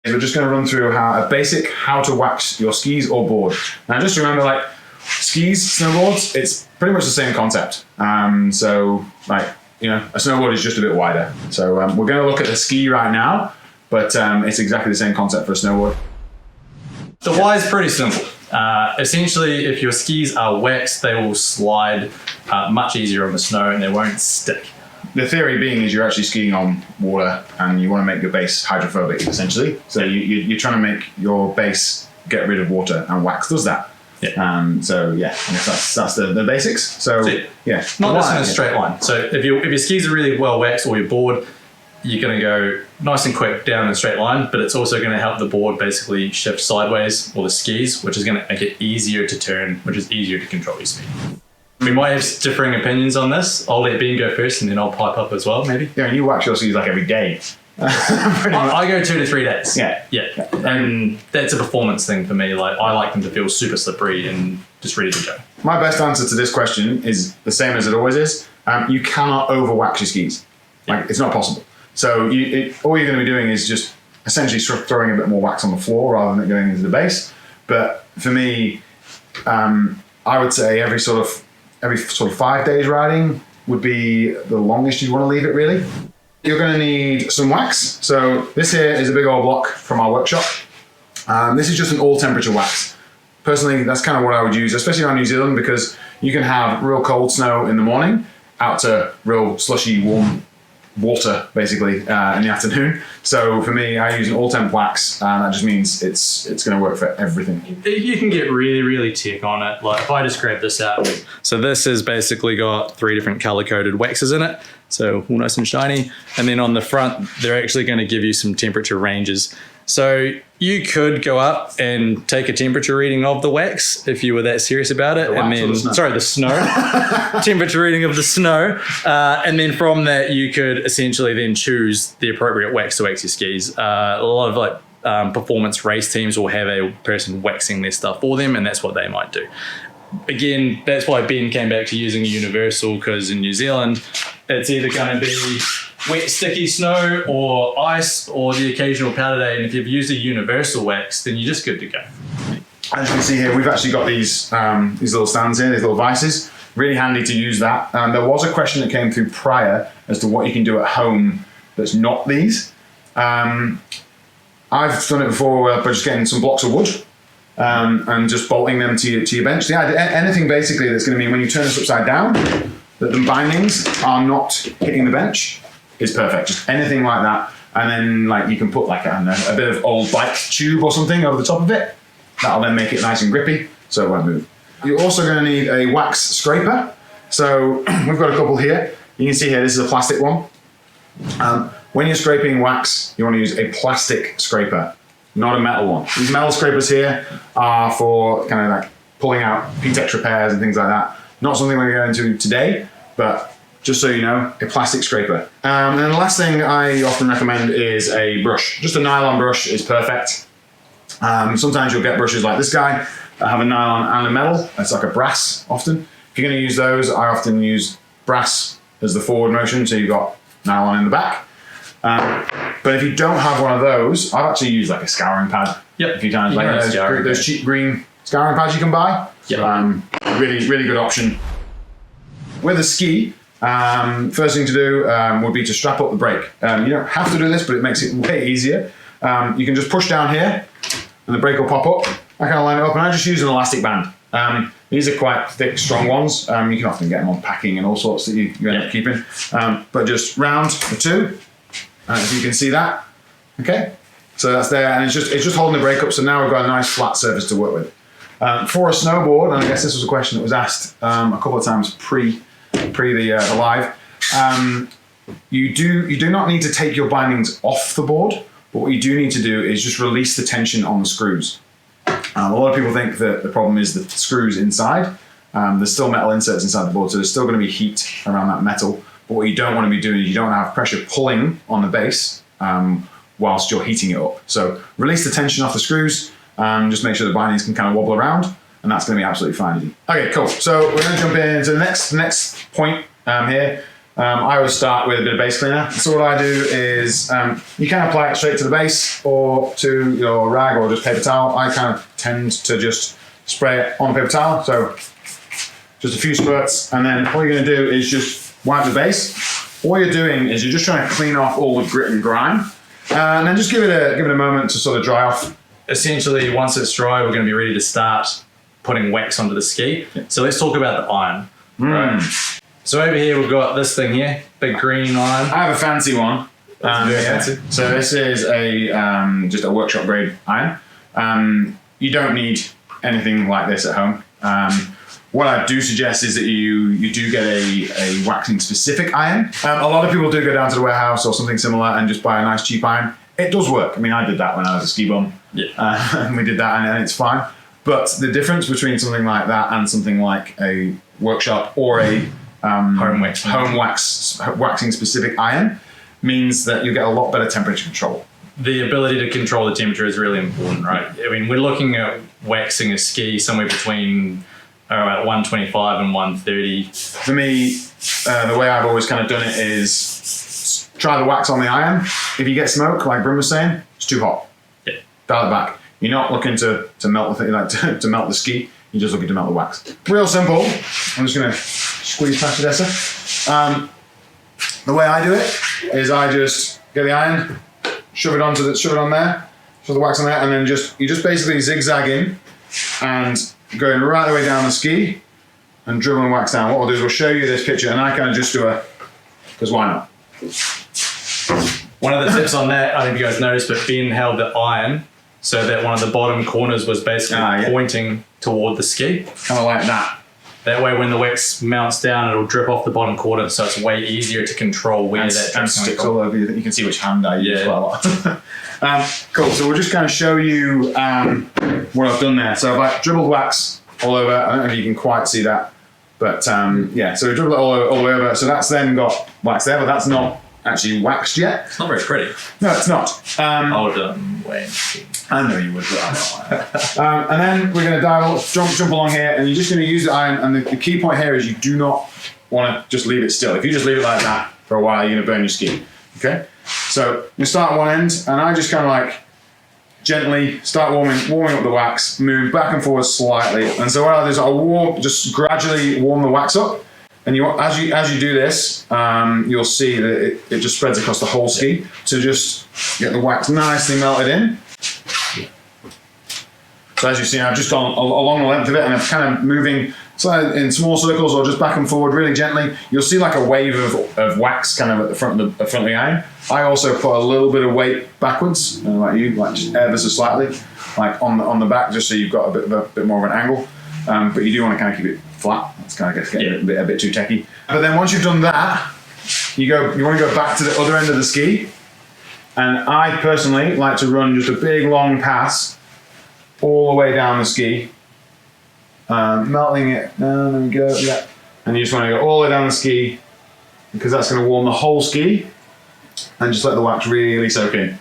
We're just going to run through a basic how to wax your skis or board. Now just remember, like skis, snowboards, it's pretty much the same concept. So like, you know, a snowboard is just a bit wider. So we're going to look at the ski right now, but it's exactly the same concept for a snowboard. The why is pretty simple. Essentially, if your skis are waxed, they will slide much easier on the snow and they won't stick. The theory being is you're actually skiing on water and you want to make your base hydrophobic, essentially. So you're trying to make your base get rid of water, and wax does that. Yeah. So yeah, I guess that's the basics. So yeah, not just in a straight line. So if your skis are really well waxed, or your board, you're going to go nice and quick down in a straight line, but it's also going to help the board basically shift sideways, or the skis, which is going to make it easier to turn, which is easier to control your speed. We might have differing opinions on this. I'll let Ben go first and then I'll pipe up as well, maybe. Yeah, and you wax your skis like every day. I go 2 to 3 days. Yeah. And that's a performance thing for me. Like, I like them to feel super slippery and just ready to go. My best answer to this question is the same as it always is. You cannot over wax your skis. Like, it's not possible. So all you're going to be doing is just essentially sort of throwing a bit more wax on the floor rather than it going into the base. But for me, I would say every sort of 5 days riding would be the longest you'd want to leave it, really. You're going to need some wax. So this here is a big old block from our workshop. This is just an all temperature wax. Personally, that's kind of what I would use, especially around New Zealand, because you can have real cold snow in the morning out to real slushy, warm water, basically, in the afternoon. So for me, I use an all temp wax, and that just means it's going to work for everything. You can get really, really tech on it. Like if I just grab this out. So this has basically got 3 different color coded waxes in it. So all nice and shiny. And then on the front, they're actually going to give you some temperature ranges. So you could go up and take a temperature reading of the wax if you were that serious about it. And then, the snow. Temperature reading of the snow. And then from that, you could essentially then choose the appropriate wax to wax your skis. A lot of like performance race teams will have a person waxing their stuff for them, and that's what they might do. Again, that's why Ben came back to using a universal, because in New Zealand, it's either going to be wet, sticky snow or ice or the occasional powder day. And if you've used a universal wax, then you're just good to go. As you can see here, we've actually got these little stands here, these little vices. Really handy to use that. There was a question that came through prior as to what you can do at home that's not these. I've done it before by just getting some blocks of wood and just bolting them to your bench. Yeah, anything basically that's going to mean when you turn this upside down, that the bindings are not hitting the bench is perfect. Just anything like that. And then like you can put like, I don't know, a bit of old bike tube or something over the top of it. That'll then make it nice and grippy so it won't move. You're also going to need a wax scraper. So we've got a couple here. You can see here, this is a plastic one. When you're scraping wax, you want to use a plastic scraper, not a metal one. These metal scrapers here are for kind of like pulling out P-Tex repairs and things like that. Not something we're going to do today, but just so you know, a plastic scraper. And then the last thing I often recommend is a brush. Just a nylon brush is perfect. Sometimes you'll get brushes like this guy that have a nylon and a metal. It's like a brass often. If you're going to use those, I often use brass as the forward motion, so you've got nylon in the back. But if you don't have one of those, I've actually used like a scouring pad a few times. Like those cheap green scouring pads you can buy. Really, really good option. With a ski, first thing to do would be to strap up the brake. You don't have to do this, but it makes it way easier. You can just push down here and the brake will pop up. I kind of line it up, and I just use an elastic band. These are quite thick, strong ones. You can often get them on packing and all sorts that you end up keeping. But just round the two, if you can see that. Okay, so that's there, and it's just holding the brake up. So now we've got a nice flat surface to work with. For a snowboard, and I guess this was a question that was asked a couple of times pre the live. You do not need to take your bindings off the board, but what you do need to do is just release the tension on the screws. A lot of people think that the problem is the screws inside. There's still metal inserts inside the board, so there's still going to be heat around that metal. But what you don't want to be doing is you don't want to have pressure pulling on the base whilst you're heating it up. So release the tension off the screws. Just make sure the bindings can kind of wobble around, and that's going to be absolutely fine. Okay, cool. So we're going to jump into the next point here. I always start with a bit of base cleaner. So what I do is you can apply it straight to the base or to your rag or just paper towel. I kind of tend to just spray it on the paper towel. So just a few squirts, and then all you're going to do is just wipe the base. All you're doing is you're just trying to clean off all the grit and grime, and then just give it a moment to sort of dry off. Essentially, once it's dry, we're going to be ready to start putting wax onto the ski. So let's talk about the iron. Right. So over here we've got this thing here, big green iron. I have a fancy one. Very fancy. So this is a just a workshop grade iron. You don't need anything like this at home. What I do suggest is that you do get a waxing specific iron. A lot of people do go down to the warehouse or something similar and just buy a nice cheap iron. It does work. I mean, I did that when I was a ski bum. Yeah. And we did that and it's fine. But the difference between something like that and something like a workshop or a home waxing specific iron means that you get a lot better temperature control. The ability to control the temperature is really important, right? I mean, we're looking at waxing a ski somewhere between about 125 and 130. For me, the way I've always kind of done it is try the wax on the iron. If you get smoke, like Brim was saying, it's too hot. Yeah. Dial it back. You're not looking to melt the thing, like to melt the ski. You're just looking to melt the wax. Real simple. I'm just gonna squeeze past it, Dessa. The way I do it is I just get the iron, shove it on there, shove the wax on there, and then you just basically zigzag in and going right the way down the ski and dribbling wax down. What we'll do is we'll show you this picture, and I kind of just do because why not? One of the tips on that, I think you guys noticed, but Ben held the iron so that one of the bottom corners was basically pointing toward the ski. Kind of like that. That way when the wax mounts down, it'll drip off the bottom corner, so it's way easier to control where that sticks all over you. You can see which hand I use well. Cool, so we'll just kind of show you what I've done there. So I've dribbled wax all over. I don't know if you can quite see that, but yeah, so we dribbled it all the way over. So that's then got wax there, but that's not actually waxed yet. It's not very pretty. No, it's not. Wait. I know you would, but and then we're going to jump along here, and you're just going to use the iron. And the key point here is you do not want to just leave it still. If you just leave it like that for a while, you're going to burn your ski. Okay? So you start at one end, and I just kind of like gently start warming up the wax, move back and forward slightly. And so what I'll do is I'll just gradually warm the wax up. And as you do this, you'll see that it just spreads across the whole ski to just get the wax nicely melted in. So as you see, I've just gone along the length of it, and I'm kind of moving in small circles or just back and forward really gently. You'll see like a wave of wax kind of at the front of the iron. I also put a little bit of weight backwards, like just ever so slightly, like on the back, just so you've got a bit more of an angle. But you do want to kind of keep it flat. It's kind of getting a bit too techy. But then once you've done that, you want to go back to the other end of the ski. And I personally like to run just a big long pass all the way down the ski, melting it. There we go. Yeah. And you just want to go all the way down the ski because that's going to warm the whole ski, and just let the wax really soak in.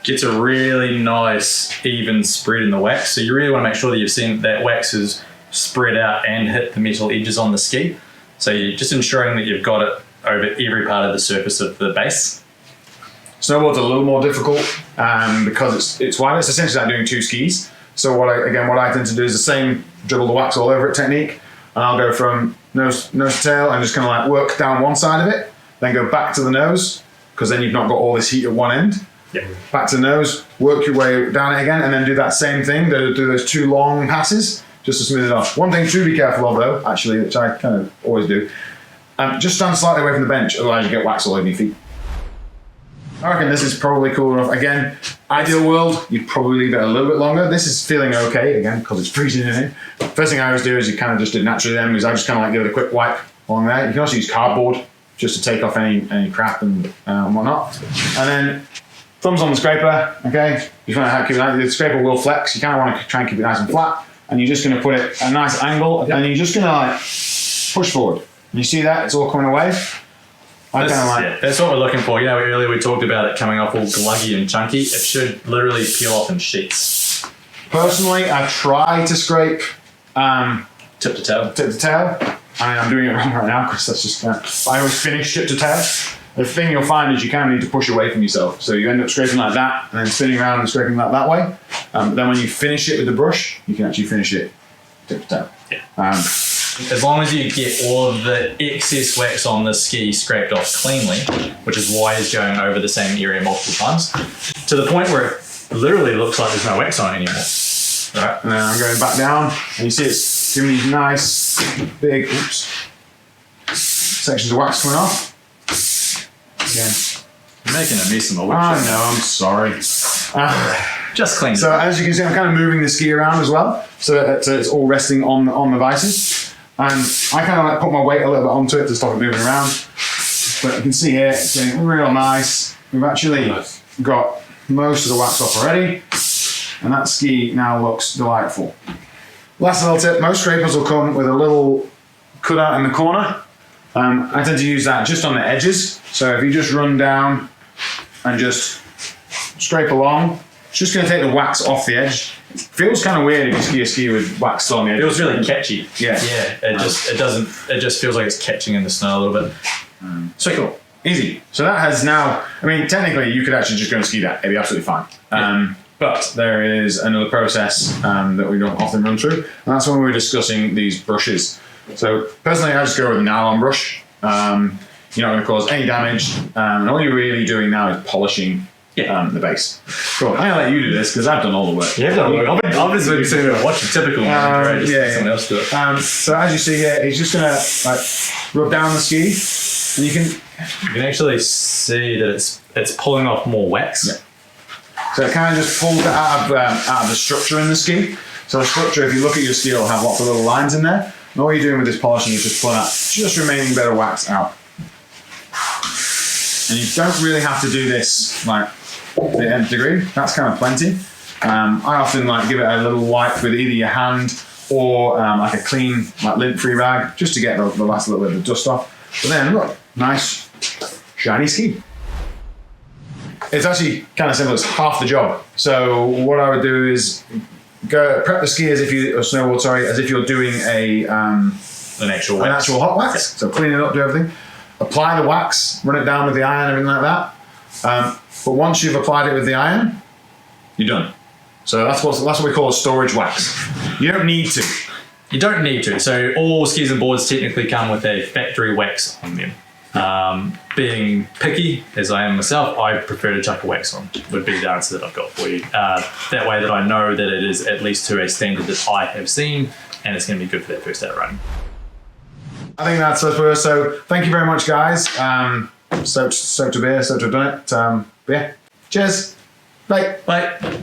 Gets a really nice even spread in the wax. So you really want to make sure that you've seen that wax is spread out and hit the metal edges on the ski. So you're just ensuring that you've got it over every part of the surface of the base. Snowboard's a little more difficult because it's wide. It's essentially like doing two skis. So what I tend to do is the same dribble the wax all over it technique, and I'll go from nose to tail and just kind of like work down one side of it, then go back to the nose, because then you've not got all this heat at one end. Yeah. Back to the nose, work your way down it again, and then do that same thing. Do those two long passes just to smooth it off. One thing to be careful of though, actually, which I kind of always do, just stand slightly away from the bench, otherwise you get wax all over your feet. I reckon this is probably cool enough. Again, ideal world, you'd probably leave it a little bit longer. This is feeling okay, again, because it's freezing in here. First thing I always do is you kind of just do naturally then, is I just kind of like give it a quick wipe along there. You can also use cardboard just to take off any crap and whatnot. And then thumbs on the scraper, okay? You want to keep it nice. The scraper will flex. You kind of want to try and keep it nice and flat. And you're just going to put it at a nice angle, and you're just going to like push forward. And you see that? It's all coming away. That's what we're looking for. You know, earlier we talked about it coming off all gluggy and chunky. It should literally peel off in sheets. Personally, I try to scrape tip to tail. I mean, I'm doing it wrong right now because that's just, I always finish tip to tail. The thing you'll find is you kind of need to push away from yourself. So you end up scraping like that and then spinning around and scraping that way. Then when you finish it with the brush, you can actually finish it tip to tail. Yeah. As long as you get all of the excess wax on the ski scraped off cleanly, which is why he's going over the same area multiple times, to the point where it literally looks like there's no wax on it anymore. Right, and then I'm going back down, and you see it's giving me nice, big, sections of wax coming off. Again. You're making a mess of my I wax. know, I'm sorry. Just clean it. So as you can see, I'm kind of moving the ski around as well, so that it's all resting on the vices. And I kind of like put my weight a little bit onto it to stop it moving around. But you can see here, it's getting real nice. We've actually got most of the wax off already, and that ski now looks delightful. Last little tip, most scrapers will come with a little cutout in the corner. I tend to use that just on the edges. So if you just run down and just scrape along, it's just going to take the wax off the edge. It feels kind of weird if you ski a ski with wax still on the edge. It feels really catchy. Yeah. Yeah. It just feels like it's catching in the snow a little bit. So cool. Easy. So that has now, I mean, technically you could actually just go and ski that. It'd be absolutely fine. But there is another process that we don't often run through. And that's when we were discussing these brushes. So personally, I just go with a nylon brush. You're not going to cause any damage. And all you're really doing now is polishing the base. Cool. I'm going to let you do this because I've done all the work. Yeah, I've been sitting there watching typical someone else do it. So as you see here, he's just going to rub down the ski. And you can actually see that it's pulling off more wax. Yeah. So it kind of just pulls it out of the structure in the ski. So the structure, if you look at your ski, it'll have lots of little lines in there. And all you're doing with this polishing is just pulling that just remaining bit of wax out. And you don't really have to do this like to the nth degree. That's kind of plenty. I often like give it a little wipe with either your hand or like a clean, like lint-free rag, just to get the last little bit of the dust off. But then look, nice, shiny ski. It's actually kind of simple. It's half the job. So what I would do is prep the ski as if you're doing an actual hot wax. So clean it up, do everything. Apply the wax, run it down with the iron, everything like that. But once you've applied it with the iron, you're done. So that's what we call a storage wax. You don't need to. You don't need to. So all skis and boards technically come with a factory wax on them. Being picky, as I am myself, I prefer to chuck a wax on, would be the answer that I've got for you. That way that I know that it is at least to a standard that I have seen, and it's going to be good for that first day of running. I think that's it. So thank you very much, guys. Stoked to be here, stoked to have done it. Yeah. Cheers. Bye. Bye.